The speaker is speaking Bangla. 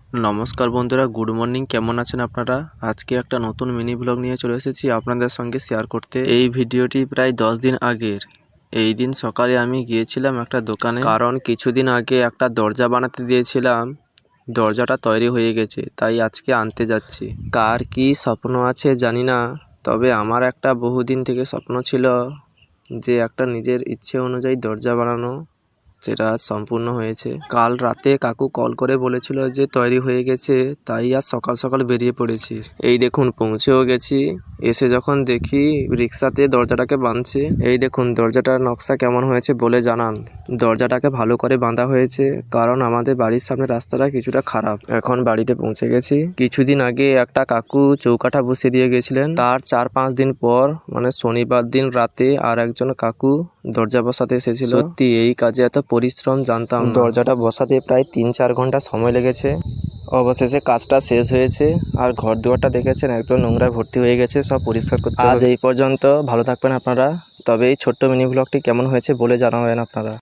নমস্কার বন্ধুরা, গুড মর্নিং। কেমন আছেন আপনারা? আজকে একটা নতুন মিনি ব্লগ নিয়ে চলে এসেছি আপনাদের সঙ্গে শেয়ার করতে। এই ভিডিওটি প্রায় 10 দিন আগের। এই দিন সকালে আমি গিয়েছিলাম একটা দোকানে, কারণ কিছুদিন আগে একটা দরজা বানাতে দিয়েছিলাম। দরজাটা তৈরি হয়ে গেছে, তাই আজকে আনতে যাচ্ছি। কার কি স্বপ্ন আছে জানি না, তবে আমার একটা বহুদিন থেকে স্বপ্ন ছিল যে একটা নিজের ইচ্ছে অনুযায়ী দরজা বানানো, যেটা সম্পূর্ণ হয়েছে। কাল রাতে কাকু কল করে বলেছিল যে তৈরি হয়ে গেছে, তাই আজ সকাল সকাল বেরিয়ে পড়েছি। এই দেখুন পৌঁছেও গেছি। এসে যখন দেখি রিক্সাতে দরজাটাকে বাঁধছে, এই দেখুন দরজাটার নকশা কেমন হয়েছে বলে জানান। দরজাটাকে ভালো করে বাঁধা হয়েছে, কারণ আমাদের বাড়ির সামনে রাস্তাটা কিছুটা খারাপ। এখন বাড়িতে পৌঁছে গেছি। কিছুদিন আগে একটা কাকু চৌকাঠা বসিয়ে দিয়ে গেছিলেন, তার 4-5 দিন পর মানে শনিবার দিন রাতে আর একজন কাকু দরজা বসাতে এসেছিল। সত্যি এই কাজে এত পরিশ্রম জানতাম না। দরজাটা বসাতে প্রায় 3-4 ঘন্টা সময় লেগেছে। অবশেষে কাজটা শেষ হয়েছে। আর ঘর দুয়ারটা দেখেছেন একদম নোংরা ভর্তি হয়ে গেছে, সব পরিষ্কার করতে হবে। আজ এই পর্যন্ত। ভালো থাকবেন আপনারা। তবে এই ছোট্ট মিনি ব্লগটি কেমন হয়েছে বলে জানাবেন আপনারা।